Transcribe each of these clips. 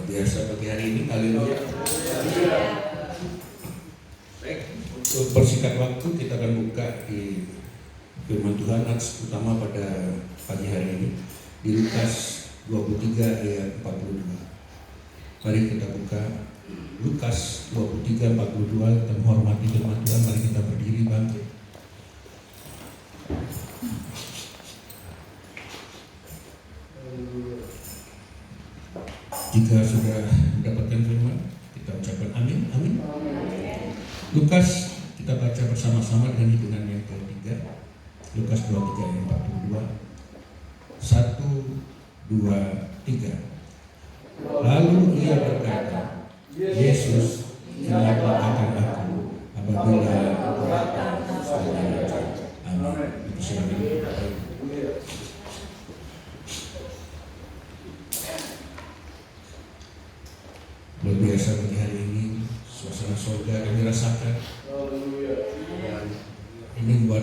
biasa pagi hari ini. Haleluya. Baik, untuk persingkat waktu kita akan buka di firman Tuhan utama pada pagi hari ini di Lukas 23 ayat 42. Mari kita buka Lukas 23 42. Kita menghormati firman Tuhan. Mari kita berdiri bangkit. Jika sudah mendapatkan firman, kita ucapkan amin, amin. Lukas, kita baca bersama-sama dengan hitungan yang ketiga. Lukas 23 ayat 42. 1, 2, 3. Lalu ia berkata, Yesus, ingatlah akan aku apabila aku datang sebagai Raja. Amin. Silakan. Luar biasa bagi hari ini, suasana surga kami rasakan. Ini buat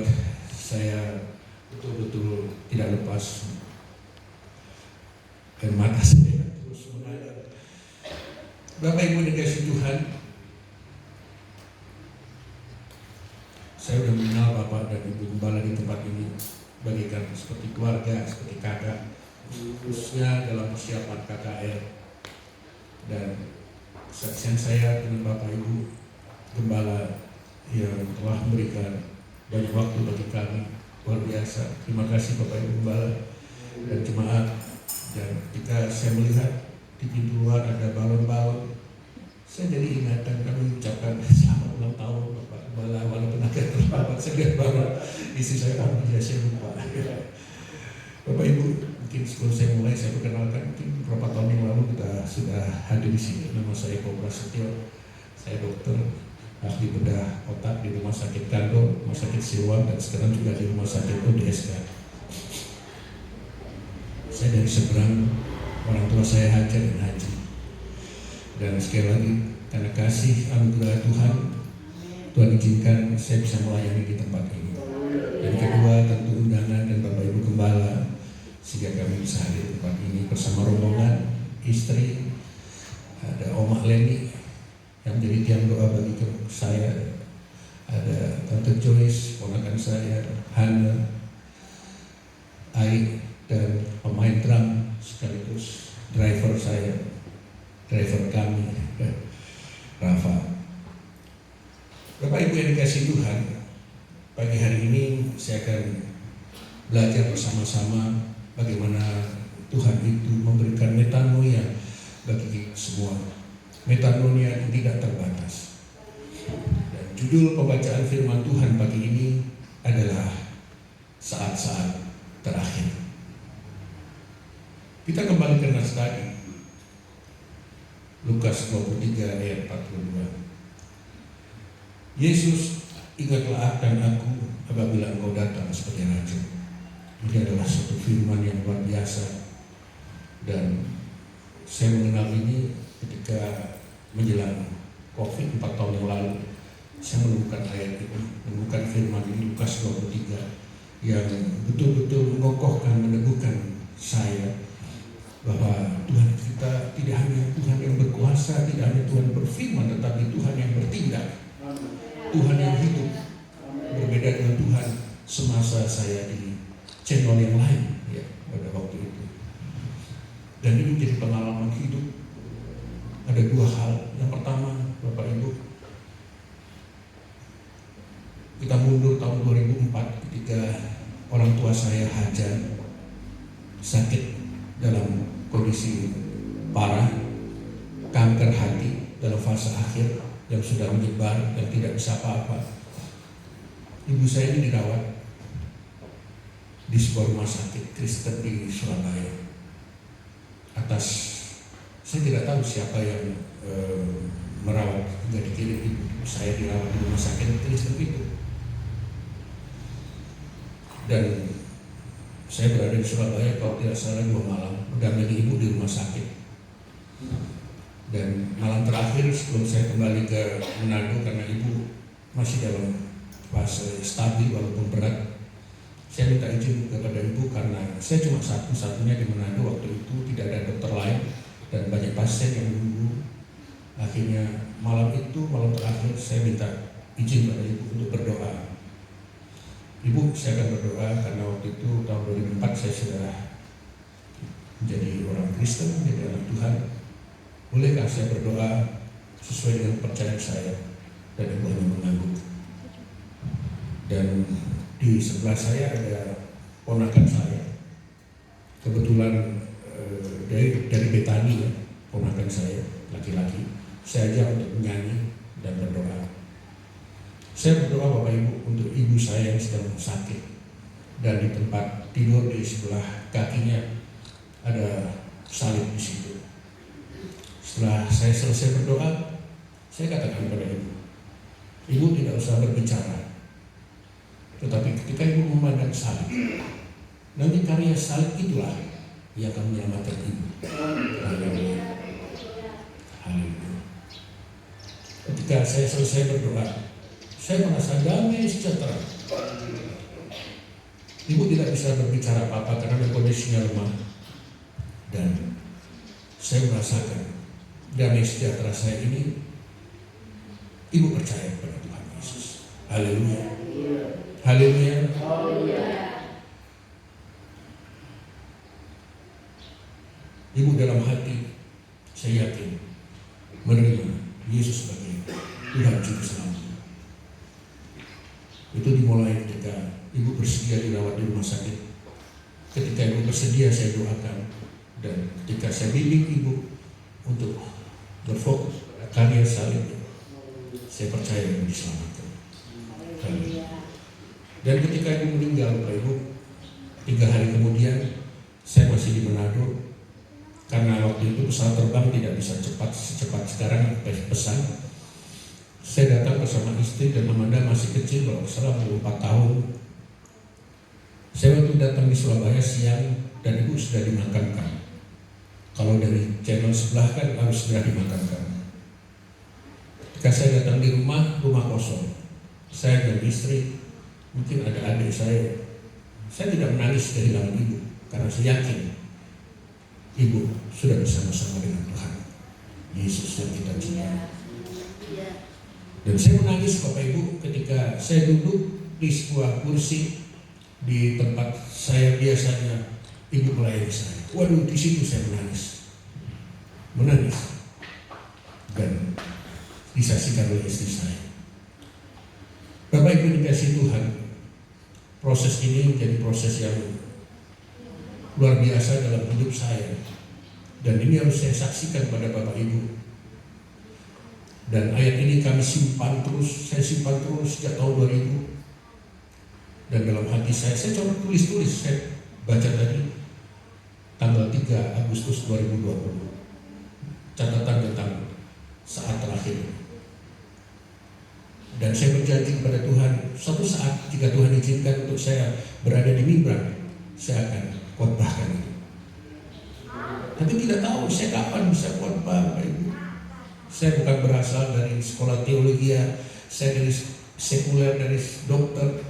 saya betul-betul tidak lepas air mata saya terus mengalir. Bapak Ibu dikasih Tuhan, saya sudah mengenal Bapak dan Ibu Gembala di tempat ini bagikan seperti keluarga, seperti kakak, khususnya dalam persiapan KKR. Dan kesaksian saya dengan Bapak Ibu Gembala yang telah memberikan banyak waktu bagi kami, luar biasa. Terima kasih Bapak Ibu Gembala dan jemaat. Dan ketika saya melihat di pintu luar ada balon-balon, saya jadi ingatan kami mengucapkan selamat ulang tahun Bapak Gembala. Walaupun agak terlambat, saya lihat bahwa isi saya saya lupa. Bapak Ibu, mungkin sebelum saya mulai, saya perkenalkan, mungkin beberapa tahun yang lalu kita sudah hadir di sini. Nama saya Eko Prasetyo, saya dokter ahli bedah otak di Rumah Sakit Kando, Rumah Sakit Siloam, dan sekarang juga di Rumah Sakit UDSK. Saya dari seberang, orang tua saya Hajar dan Haji. Dan sekali lagi, karena kasih anugerah Tuhan izinkan saya bisa melayani di tempat ini. Dan kedua, tentu undangan dan Bapak Ibu Gembala, sehingga kami bisa hadir di tempat ini bersama rombongan, istri, ada Oma Leni yang menjadi tiang doa bagi saya, ada Tante Joyce, ponakan saya, Hana, Ai, dan pemain drum sekaligus driver saya, driver kami, Rafa. Bapak Ibu yang dikasih Tuhan, pagi hari ini saya akan belajar bersama-sama bagaimana Tuhan itu memberikan metanoia bagi kita semua. Metanoia yang tidak terbatas. Dan judul pembacaan firman Tuhan pagi ini adalah saat-saat terakhir. Kita kembali ke nas tadi, Lukas 23 ayat 42. Yesus, ingatlah akan aku apabila engkau datang sebagai Raja. Ini adalah satu firman yang luar biasa, dan saya mengenal ini ketika menjelang COVID 4 tahun yang lalu. Saya menemukan ayat ini, menemukan firman ini, Lukas 23, yang betul-betul mengokohkan, meneguhkan saya bahwa Tuhan kita tidak hanya Tuhan yang berkuasa, tidak hanya Tuhan berfirman, tetapi Tuhan yang bertindak, Tuhan yang hidup. Berbeda dengan Tuhan semasa saya di channel yang lain ya pada waktu itu. Dan ini menjadi pengalaman hidup. Ada dua hal. Yang pertama, Bapak Ibu, kita mundur tahun 2004 ketika orang tua saya Hajar sakit dalam kondisi parah, kanker hati dalam fase akhir yang sudah menyebar dan tidak bisa apa-apa. Ibu saya ini dirawat di sebuah rumah sakit Kristen di Surabaya. Saya tidak tahu siapa yang merawat hingga dikirim ibu saya dirawat di rumah sakit Kristen itu. Dan saya berada di Surabaya kalau tidak salah 2 malam mendampingi ibu di rumah sakit. Dan malam terakhir sebelum saya kembali ke Manado, karena ibu masih dalam fase stabil walaupun berat, saya minta izin kepada ibu karena saya cuma satu-satunya di Manado waktu itu, tidak ada dokter lain dan banyak pasien yang menunggu. Akhirnya malam terakhir saya minta izin pada Ibu untuk berdoa. Ibu, saya akan berdoa karena waktu itu tahun 2004 saya sudah menjadi orang Kristen, menjadi anak Tuhan. Bolehkah saya berdoa sesuai dengan kepercayaan saya? Dan Ibu hanya mengangguk. Dan di sebelah saya ada ponakan saya. Kebetulan dari Betani, ya, ponakan saya laki-laki. Saya ajak untuk menyanyi dan berdoa. Saya berdoa Bapak Ibu untuk ibu saya yang sedang sakit, dan di tempat tidur di sebelah kakinya ada salib di situ. Setelah saya selesai berdoa, saya katakan kepada ibu tidak usah berbicara. Tetapi ketika ibu memandang salib, nanti karya salib itulah yang akan menyelamatkan ibu. Haleluya. Haleluya. Ketika saya selesai berdoa, saya merasa damai sejahtera. Ibu tidak bisa berbicara apa-apa karena kondisinya lemah. Dan saya merasakan damai sejahtera saya ini. Ibu percaya kepada Tuhan Yesus. Haleluya. Haleluya. Ibu dalam hati, saya yakin, menerima Yesus sebagai Tuhan Juru Selamat. Itu dimulai ketika ibu bersedia dirawat di rumah sakit. Ketika ibu bersedia, saya doakan. Dan ketika saya bimbing ibu untuk berfokus pada karya salibnya, saya percaya ibu diselamatkan. Dan ketika ibu meninggal, Bapak Ibu, 3 hari kemudian saya masih di Manado. Karena waktu itu pesawat terbang tidak bisa secepat sekarang pesan. Saya datang bersama istri dan Amanda masih kecil, kalau salah 4 tahun. Saya waktu datang di Surabaya siang dan ibu sudah dimakamkan. Kalau dari channel sebelah kan harus sudah dimakamkan. Ketika saya datang di rumah kosong. Saya dan istri, mungkin ada adik saya tidak menangis kehilangan ibu, karena saya yakin ibu sudah bersama-sama dengan Tuhan Yesus yang kita cintai. Dan saya menangis Bapak Ibu ketika saya duduk di sebuah kursi di tempat saya biasanya ibu melayani saya. Waduh, di situ saya menangis dan disaksikan oleh istri saya. Bapak Ibu dikasih Tuhan, proses ini menjadi proses yang luar biasa dalam hidup saya, dan ini harus saya saksikan pada Bapak Ibu. Dan ayat ini kami simpan terus, saya simpan terus sejak tahun 2000. Dan dalam hati saya coba tulis, saya baca tadi tanggal 3 Agustus 2020, catatan tentang saat terakhir. Dan saya berjanji kepada Tuhan, suatu saat jika Tuhan izinkan untuk saya berada di mimbar, saya akan khotbahkan itu. Tapi tidak tahu saya kapan bisa khotbah, Bapak Ibu. Saya bukan berasal dari sekolah teologi, saya dari sekuler, dari dokter.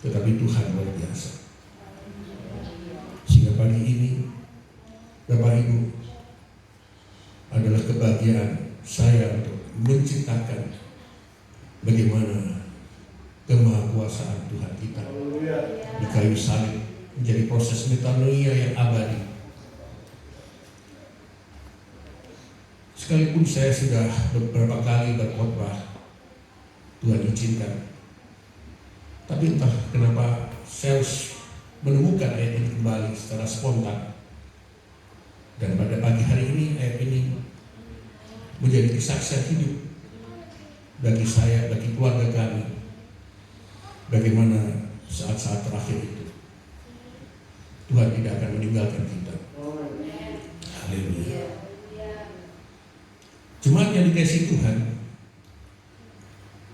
Tetapi Tuhan luar biasa. Sehingga pagi ini, Bapak Ibu, adalah kebahagiaan saya untuk menciptakan bagaimana kemahakuasaan Tuhan kita di kayu salib menjadi proses metanoia yang abadi. Sekalipun saya sudah beberapa kali berkhotbah, Tuhan izinkan, tapi entah kenapa saya harus menemukan ayat ini kembali secara spontan. Dan pada pagi hari ini ayat ini menjadi kesaksian hidup bagi saya, bagi keluarga kami, bagaimana saat-saat terakhir itu Tuhan tidak akan meninggalkan kita. Haleluya. Jemaat yang dikasihi Tuhan,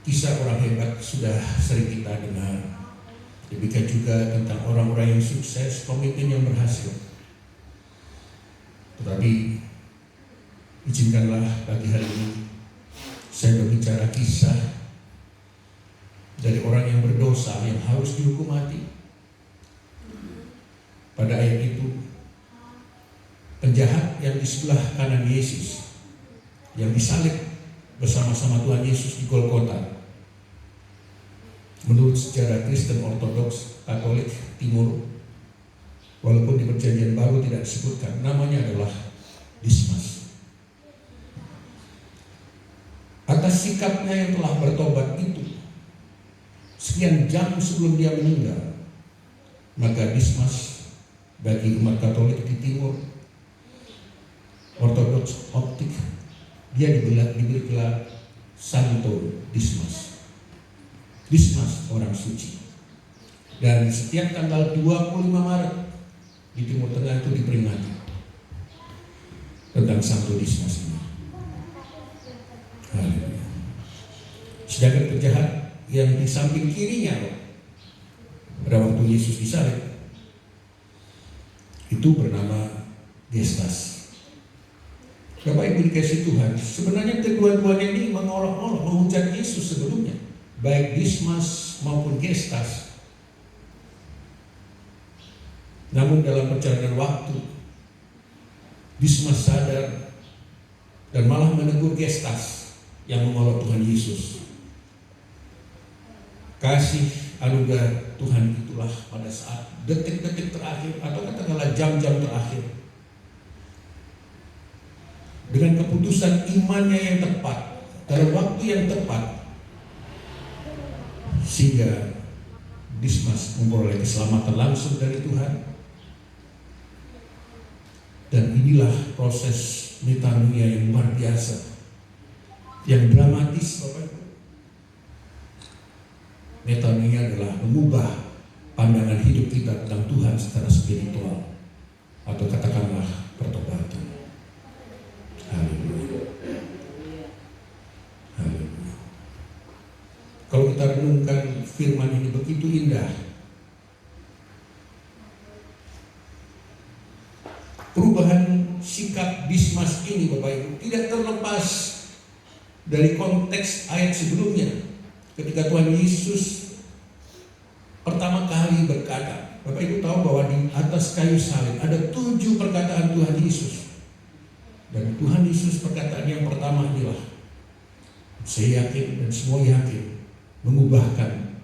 kisah orang hebat sudah sering kita dengar. Demikian juga tentang orang-orang yang sukses, pemimpin yang berhasil. Tetapi izinkanlah pagi hari ini saya berbicara kisah dari orang yang berdosa yang harus dihukum mati. Pada ayat itu, penjahat yang di sebelah kanan Yesus, yang disalib bersama-sama Tuhan Yesus di Golgota. Menurut sejarah Kristen Ortodoks Katolik Timur, walaupun di Perjanjian Baru tidak disebutkan, namanya adalah Dismas. Atas sikapnya yang telah bertobat itu, sekian jam sebelum dia meninggal, maka Dismas bagi umat Katolik di Timur Ortodoks Optik, dia diberi gelar Santo Dismas. Dismas orang suci. Dan setiap tanggal 25 Maret di Timur Tengah itu diperingati tentang Santo Dismas ini. Haleluya. Sedangkan penjahat yang di samping kirinya pada waktu Yesus disalib itu bernama Gestas. Bapak Ibu dikasih Tuhan, sebenarnya kedua-duanya ini mengolok-olok menghujat Yesus sebelumnya, baik Dismas maupun Gestas. Namun dalam perjalanan waktu, Dismas sadar dan malah menegur Gestas yang mengolok Tuhan Yesus. Kasih anugerah Tuhan itulah pada saat detik-detik terakhir atau katakanlah jam-jam terakhir, dengan keputusan imannya yang tepat dalam waktu yang tepat, sehingga Dismas memperoleh keselamatan langsung dari Tuhan. Dan inilah proses metanoia yang luar biasa, yang dramatis, Bapak Ibu. Metanoia adalah mengubah pandangan hidup kita tentang Tuhan secara spiritual, atau katakanlah pertobatan. Haleluya. Haleluya. Kalau kita renungkan firman ini begitu indah, perubahan sikap Dismas ini, Bapak Ibu, tidak terlepas dari konteks ayat sebelumnya. Ketika Tuhan Yesus pertama kali berkata, Bapak Ibu tahu bahwa di atas kayu salib ada 7 perkataan Tuhan Yesus. Dan Tuhan Yesus perkataan yang pertama inilah, saya yakin dan semua yakin, mengubahkan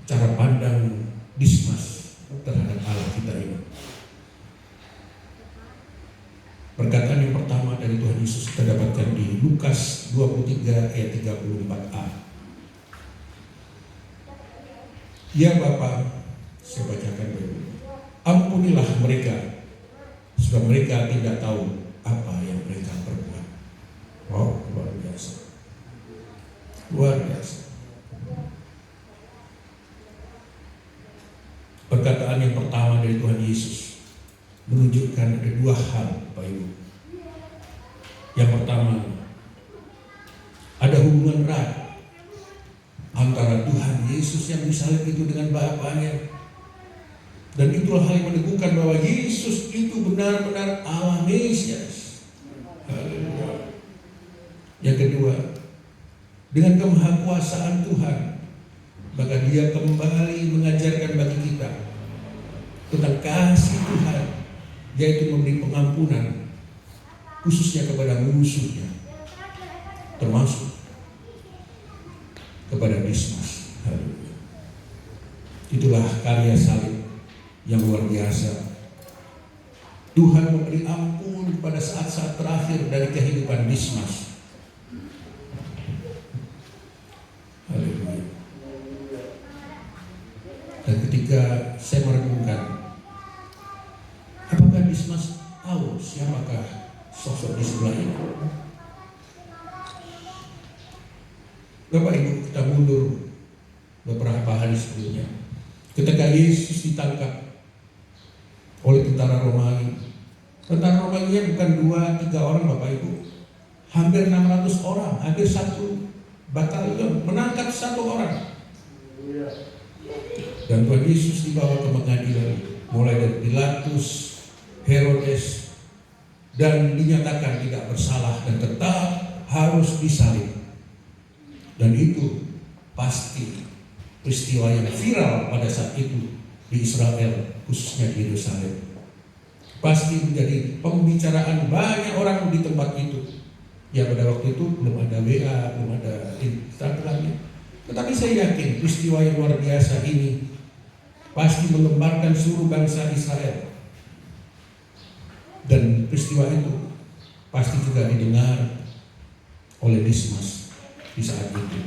cara pandang Dismas terhadap Allah kita ini. Perkataan yang pertama dari Tuhan Yesus kita dapatkan di Lukas 23 ayat 34a. Ya Bapa, saya bacakan dulu. Ampunilah mereka, sebab mereka tidak tahu apa yang mereka perbuat. Wow, luar biasa. Luar biasa. Perkataan yang pertama dari Tuhan Yesus menunjukkan ada 2 hal, Bapak Ibu. Yang pertama, ada hubungan erat antara Tuhan Yesus yang disalib itu dengan Bapanya. Dan itulah hal yang meneguhkan bahwa Yesus itu benar-benar Allah Mesias. Haleluya. Yang kedua, dengan kemahakuasaan Tuhan, maka Dia kembali mengajarkan bagi kita tentang kasih Tuhan, yaitu memberi pengampunan khususnya kepada musuhnya, termasuk kepada Dismas. Haleluya. Itulah karya salib yang luar biasa. Tuhan memberi ampun pada saat-saat terakhir dari kehidupan Dismas. Haleluya. Dan ketika saya merenungkan, apakah Dismas tahu siapakah sosok di sebelah ini? Bapak Ibu, kita mundur beberapa hari sebelumnya, ketika Yesus ditangkap oleh tentara Romawi. Tentara Romawi bukan 2-3 orang, Bapak Ibu, hampir 600 orang, hampir 1 batalion menangkap 1 orang. Dan Tuhan Yesus dibawa ke pengadilan, mulai dari Pilatus, Herodes, dan dinyatakan tidak bersalah dan tetap harus disalib. Dan itu pasti peristiwa yang viral pada saat itu di Israel, khususnya di Yerusalem. Pasti menjadi pembicaraan pembicaraan banyak orang di tempat itu. Ya pada waktu itu belum ada WA, belum ada Instagram. Tetapi saya yakin peristiwa yang luar biasa ini pasti menggemparkan seluruh bangsa Israel. Dan peristiwa itu pasti juga didengar oleh Dismas di saat itu.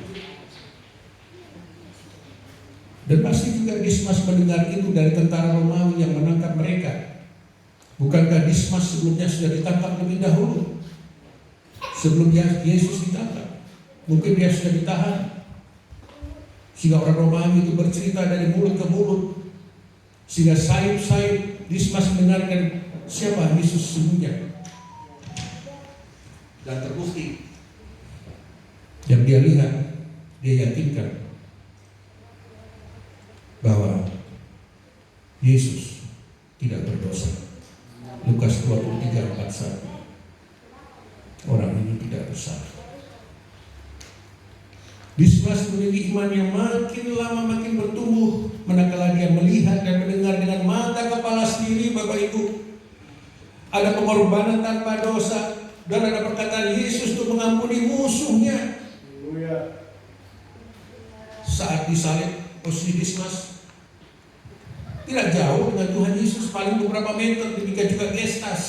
Dan pasti juga Dismas mendengar itu dari tentara Romawi yang menangkap mereka. Bukankah Dismas sebelumnya sudah ditangkap lebih dahulu? Sebelum Yesus ditangkap, mungkin dia sudah ditahan. Sehingga orang Romawi itu bercerita dari mulut ke mulut, sehingga sayup-sayup Dismas mendengarkan siapa Yesus sesungguhnya. Dan terbukti yang dia lihat, dia yakinkan bahwa Yesus tidak berdosa. Lukas 23:41. Orang ini tidak bersalah. Dismas memiliki iman yang makin lama makin bertumbuh, manakala dia melihat dan mendengar dengan mata kepala sendiri, Bapak Ibu, ada pengorbanan tanpa dosa dan ada perkataan Yesus untuk mengampuni musuhnya. Saat disalib, posisi Dismas tidak jauh dengan Tuhan Yesus, paling beberapa meter. Demikian juga Gestas.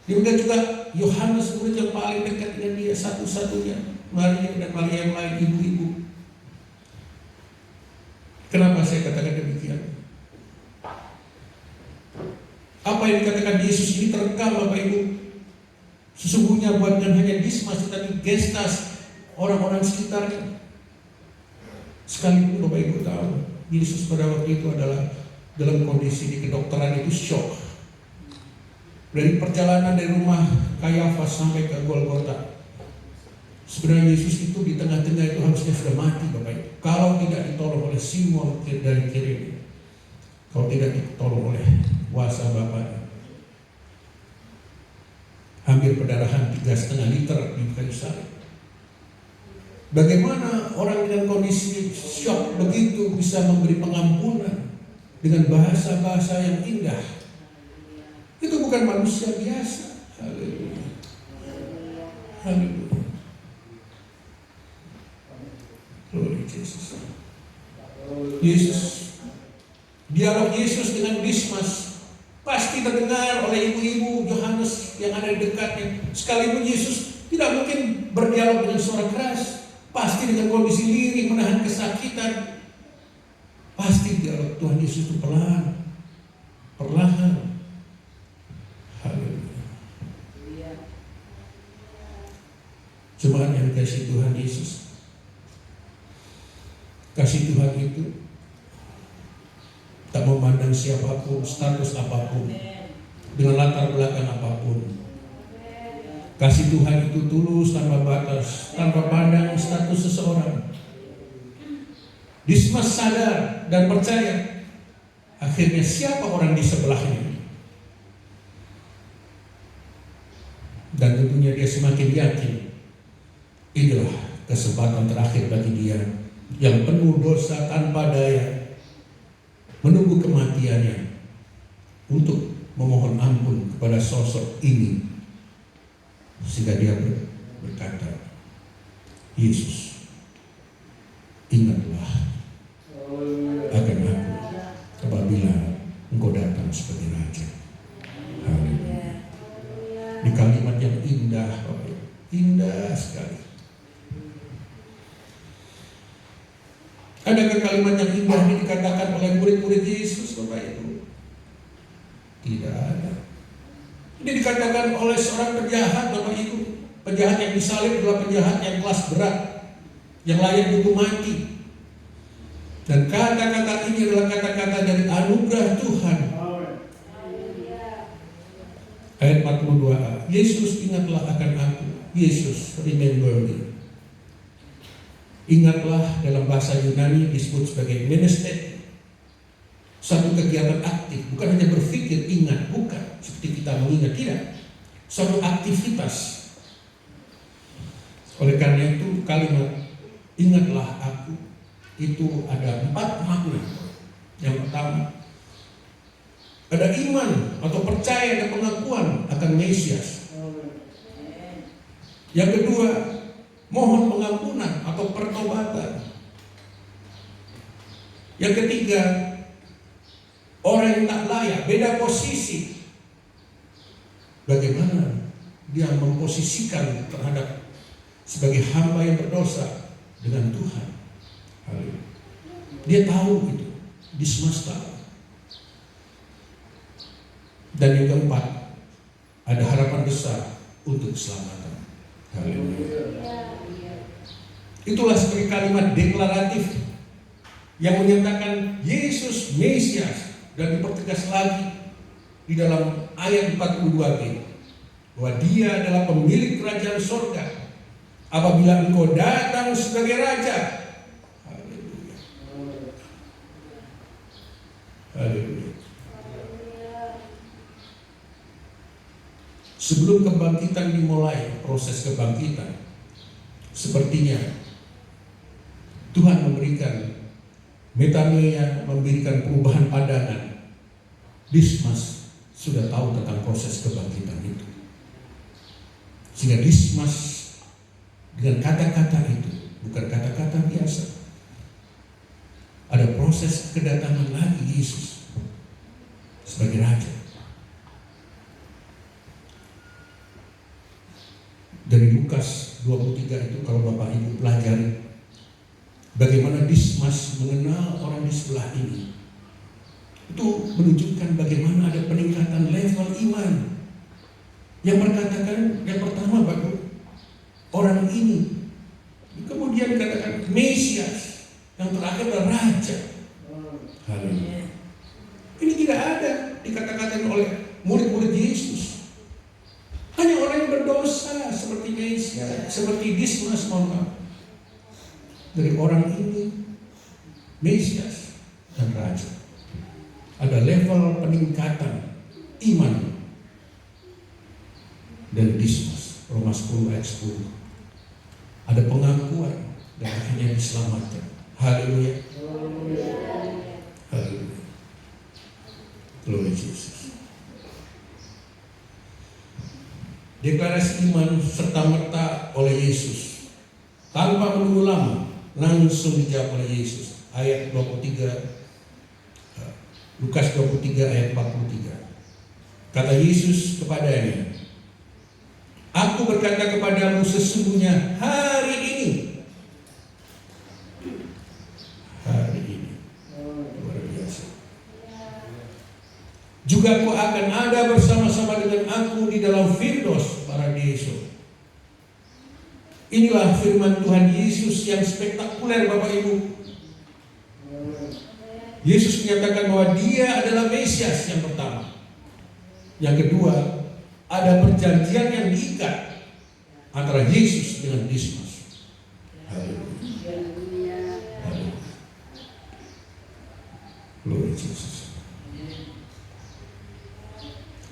Demikian juga Yohanes, murid yang paling dekat dengan dia satu-satunya, Maria dan Maria yang lain, ibu-ibu. Kenapa saya katakan demikian? Apa yang dikatakan Yesus ini terekam, Bapak Ibu. Sesungguhnya bukan hanya Dismas, tetapi Gestas, orang-orang sekitarnya. Sekalipun Bapak Ibu tahu, Yesus pada waktu itu adalah dalam kondisi di kedokteran itu shock. Dari perjalanan dari rumah Kayafas sampai ke Golgota, sebenarnya Yesus itu di tengah-tengah itu harusnya sudah mati, Bapak Ibu, kalau tidak ditolong oleh Simon dari Kirene, kalau tidak ditolong oleh kuasa Bapaknya. Hampir pendarahan 3,5 liter di kayu salib. Bagaimana orang dengan kondisi syok begitu bisa memberi pengampunan dengan bahasa-bahasa yang indah? Itu bukan manusia biasa. Haleluya. Haleluya. Glory Yesus. Yesus. Dialog Yesus dengan Dismas pasti terdengar oleh ibu-ibu Yohanes yang ada di dekatnya. Sekalipun Yesus tidak mungkin berdialog dengan suara keras, pasti dengan kondisi lirih, menahan kesakitan. Pasti dialog Tuhan Yesus itu pelan, perlahan. Haleluya. Jemaat yang dikasihi Tuhan Yesus, kasih Tuhan itu tak memandang siapapun, status apapun, dengan latar belakang apapun. Kasih Tuhan itu tulus tanpa batas, tanpa pandang status seseorang. Dismas sadar dan percaya, akhirnya siapa orang di sebelahnya. Dan tentunya dia semakin yakin inilah kesempatan terakhir bagi dia yang penuh dosa tanpa daya, menunggu kematiannya untuk memohon ampun kepada sosok ini. Sehingga dia berkata, Yesus, ingatlah akan aku apabila Engkau datang sebagai Raja. Haleluya. Di kalimat yang indah, indah sekali. Adakah kalimat yang indah ini dikatakan oleh murid-murid Yesus, Bapak Ibu? Tidak ada. Ini dikatakan oleh seorang penjahat, Bapak Ibu. Penjahat yang disalib adalah penjahat yang kelas berat, yang layak dihukum mati. Dan kata-kata ini adalah kata-kata dari anugerah Tuhan. Ayat 42a, Yesus, ingatlah akan aku. Yesus, remember me. Ingatlah dalam bahasa Yunani disebut sebagai meneste. Satu kegiatan aktif, bukan hanya berpikir ingat, bukan seperti kita mengingat, tidak. Suatu aktivitas. Oleh karena itu kalimat ingatlah aku itu ada 4 makna. Yang pertama, ada iman atau percaya dan pengakuan akan datang Mesias. Yang kedua, mohon pengampunan atau pertobatan. Yang ketiga, orang yang tak layak, beda posisi. Bagaimana dia memposisikan terhadap sebagai hamba yang berdosa dengan Tuhan. Haleluya. Dia tahu itu, Dismas tahu. Dan yang keempat, ada harapan besar untuk keselamatan. Haleluya. Itulah sebagai kalimat deklaratif yang menyatakan Yesus Mesias, dan dipertegas lagi di dalam ayat 42b bahwa Dia adalah pemilik kerajaan surga apabila engkau datang sebagai raja. Haleluya. Haleluya. Sebelum kebangkitan dimulai, proses kebangkitan, sepertinya Tuhan memberikan metanoia, memberikan perubahan pandangan. Dismas sudah tahu tentang proses kebangkitan itu, sehingga Dismas dengan kata-kata itu, bukan kata-kata biasa, ada proses kedatangan lagi Yesus sebagai raja. Dari Lukas 23 itu, kalau Bapak Ibu pelajari bagaimana Dismas mengenal orang di sebelah ini, itu menunjukkan bagaimana ada peningkatan level iman. Yang berkatakan yang pertama bagus orang ini, kemudian dikatakan Mesias, yang terakhir adalah raja. Haleluya. Ini tidak ada dikatakan oleh murid-murid Yesus. Hanya orang yang berdosa seperti Mesias, seperti Dismas, dari orang ini Mesias dan raja. Ada level peningkatan iman dari Dismas. Roma 10 ayat 10. Ada pengakuan dan akhirnya diselamatkan. Haleluya. Haleluya. Glory Yesus. Deklarasi iman serta-merta oleh Yesus tanpa menunggu lama, langsung dijawab oleh Yesus. Ayat 23, Lukas 23 ayat 43. Kata Yesus kepadanya, Aku berkata kepadamu sesungguhnya hari ini. Luar biasa. Juga kau akan ada bersama-sama dengan aku di dalam Firdaus Paradiso. Inilah firman Tuhan Yesus yang spektakuler, Bapak Ibu. Yesus menyatakan bahwa Dia adalah Mesias yang pertama. Yang kedua, ada perjanjian yang diikat antara Yesus dengan Dismas. Haleluya. Glory Yesus.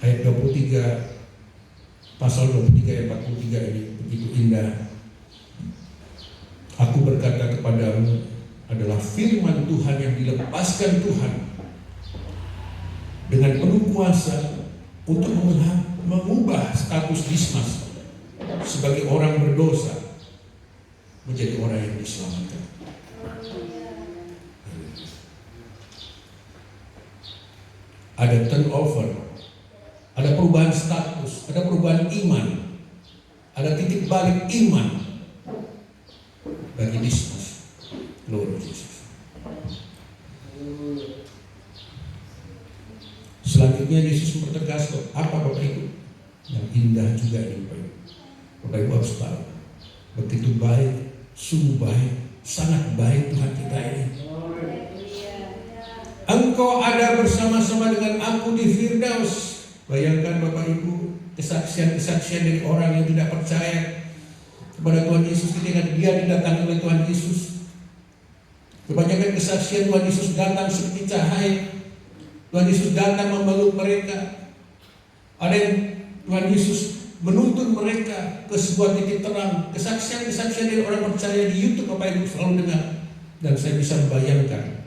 Ayat 23, pasal 23 ayat 43 ini begitu indah. Aku berkata kepadamu adalah firman Tuhan yang dilepaskan Tuhan dengan penuh kuasa untuk mengubah status Dismas sebagai orang berdosa menjadi orang yang diselamatkan. Ada turnover, ada perubahan status, ada perubahan iman, ada titik balik iman bagi Dismas. Lord Jesus. Selanjutnya Yesus mempertegas apa Bapak Ibu? Yang indah juga ini Bapak Ibu. Bapak Ibu harus tahu, begitu baik, sungguh baik, sangat baik Tuhan kita ini. Engkau ada bersama-sama dengan aku di Firdaus. Bayangkan Bapak Ibu, kesaksian-kesaksian dari orang yang tidak percaya kepada Tuhan Yesus ketika dia didatangi oleh Tuhan Yesus. Kebanyakan kesaksian Tuhan Yesus datang seperti cahaya. Tuhan Yesus datang memeluk mereka. Ada yang Tuhan Yesus menuntun mereka ke sebuah titik terang. Kesaksian-kesaksian dari orang percaya di YouTube Bapak Ibu selalu dengar. Dan saya bisa membayangkan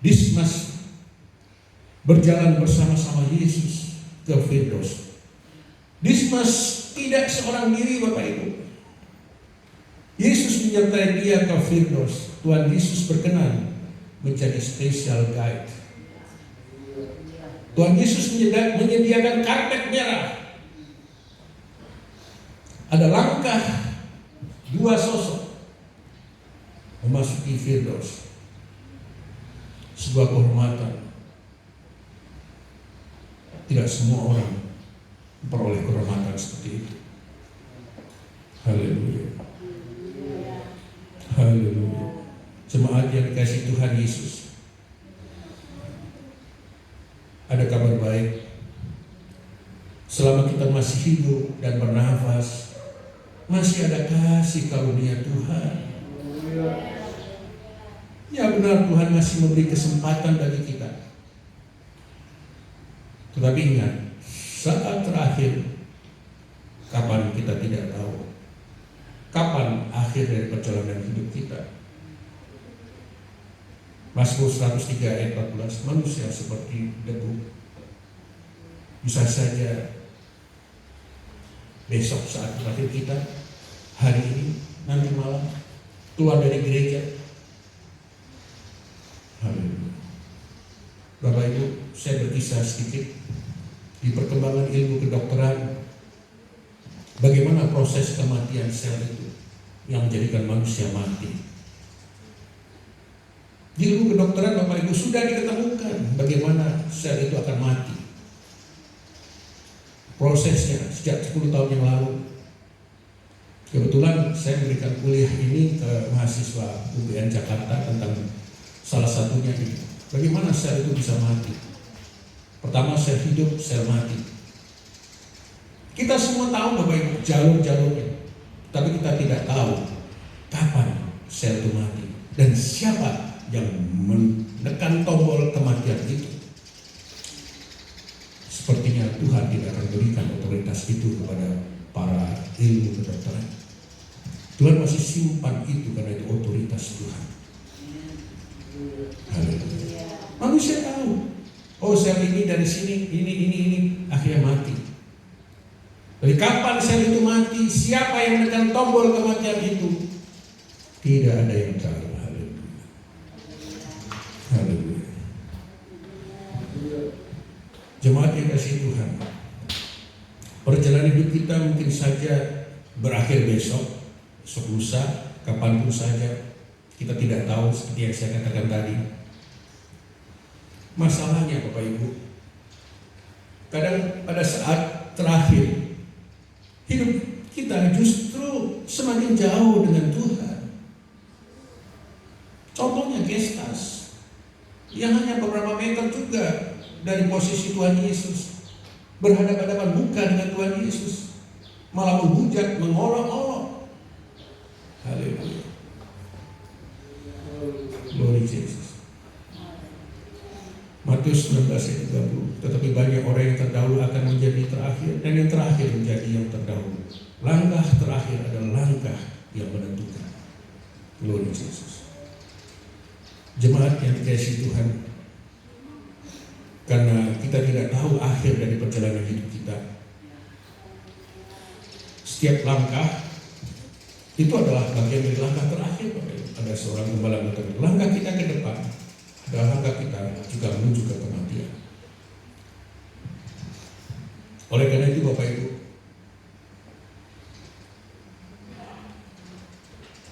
Dismas berjalan bersama-sama Yesus ke Firdaus. Dismas tidak seorang diri, Bapak Ibu. Yesus menyertai dia ke Firdaus. Tuhan Yesus berkenan menjadi special guide. Tuhan Yesus menyediakan karpet merah. Ada langkah dua sosok memasuki Firdaus. Sebuah kehormatan. Tidak semua orang memperoleh kehormatan seperti itu. Haleluya. Haleluya. Jemaat yang dikasihi Tuhan Yesus, ada kabar baik. Selama kita masih hidup dan bernafas, masih ada kasih karunia Tuhan. Ya benar, Tuhan masih memberi kesempatan bagi kita. Tetapi ingat, saat terakhir, kapan kita tidak tahu. Kapan akhir dari perjalanan hidup kita? Mazmur 103 ayat 14, manusia seperti debu. Bisa saja besok saat terakhir kita, hari ini, nanti malam, keluar dari gereja. Haleluya. Bapak Ibu, saya berkisah sedikit di perkembangan ilmu kedokteran. Bagaimana proses kematian sel itu yang menjadikan manusia mati. Di ilmu kedokteran, Bapak Ibu, sudah diketemukan bagaimana sel itu akan mati. Prosesnya sejak 10 tahun yang lalu. Kebetulan saya memberikan kuliah ini ke mahasiswa UGM Jakarta tentang salah satunya ini. Bagaimana sel itu bisa mati. Pertama sel hidup, sel mati. Kita semua tahu Bapak Ibu jalur-jalurnya, tapi kita tidak tahu kapan sel itu mati dan siapa yang menekan tombol kematian itu. Sepertinya Tuhan tidak akan berikan otoritas itu kepada para ilmu kedokteran. Tuhan masih simpan itu karena itu otoritas Tuhan. Haleluya. Manusia tahu, oh sel ini dari sini, ini akhirnya mati. Dari kapan sel itu mati, siapa yang menekan tombol kematian itu, tidak ada yang tahu. Haleluya. Haleluya. Jemaat yang kasih Tuhan, perjalanan hidup kita mungkin saja berakhir besok lusa, kapanpun saja. Kita tidak tahu, seperti yang saya katakan tadi. Masalahnya Bapak Ibu, kadang pada saat terakhir hidup kita justru semakin jauh dengan Tuhan. Contohnya Gestas yang hanya beberapa meter juga dari posisi Tuhan Yesus, berhadapan-hadapan muka dengan Tuhan Yesus, malah menghujat, mengolok-olok. Haleluya. Glory Jesus. Matius 19 ayat 30. Tetapi banyak orang yang terdahulu akan menjadi terakhir, dan yang terakhir menjadi yang terdahulu. Langkah terakhir adalah langkah yang menentukan. Glory Jesus. Jemaat yang dikasihi Tuhan, karena kita tidak tahu akhir dari perjalanan hidup kita, setiap langkah itu adalah bagian dari langkah terakhir. Ada seorang gembala berkata, langkah kita ke depan adalah langkah kita juga menuju ke kematian. Oleh karena itu Bapak Ibu,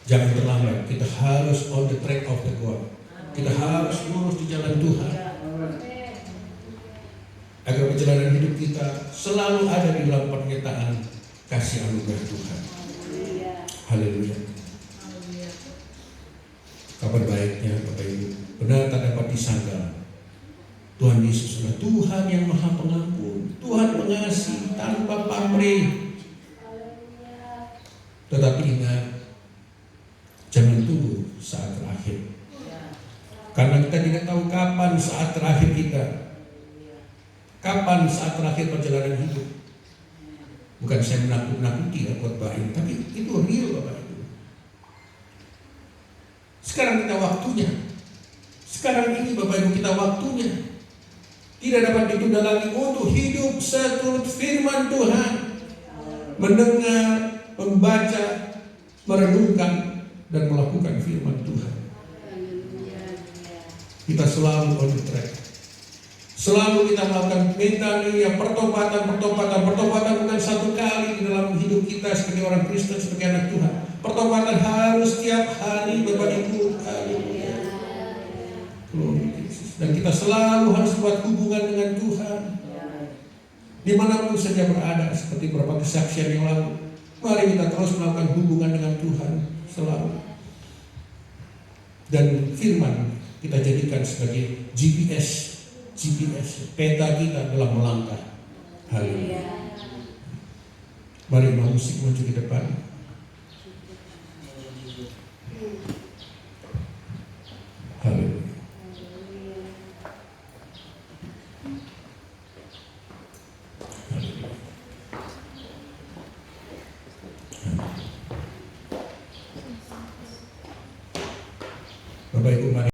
jangan terlambat. Kita harus on the track of the God. Kita harus lurus di jalan Tuhan, agar perjalanan hidup kita selalu ada di dalam pernyataan kasih anugerah Tuhan. Haleluya. Kabar baiknya Bapak Ibu, benar tak dapat disangkal, Tuhan Yesus adalah Tuhan yang Maha Pengampun, Tuhan mengasihi tanpa pamrih. Tetapi ingat, jangan tunggu saat terakhir, karena kita tidak tahu kapan saat terakhir kita, kapan saat terakhir perjalanan hidup. Bukan saya menakut-nakuti ya buat baik, tapi itu real Bapak Ibu. Sekarang kita waktunya. Sekarang ini Bapak Ibu kita waktunya. Tidak dapat ditunda lagi untuk hidup seturut firman Tuhan. mendengar, membaca, merenungkan, dan melakukan firman Tuhan. Kita selalu on the track. Selalu kita melakukan metanoia, pertobatan bukan satu kali di dalam hidup kita sebagai orang Kristen, sebagai anak Tuhan. Pertobatan harus setiap hari Bapak Ibu. Dan kita selalu harus buat hubungan dengan Tuhan. Dimanapun saja berada, seperti beberapa kesaksian yang lalu. Mari kita terus melakukan hubungan dengan Tuhan selalu. Dan firman kita jadikan sebagai GPS, peta kita dalam melangkah. Haleluya. Mari musik maju ke depan. Haleluya. Bapak Ibu, mari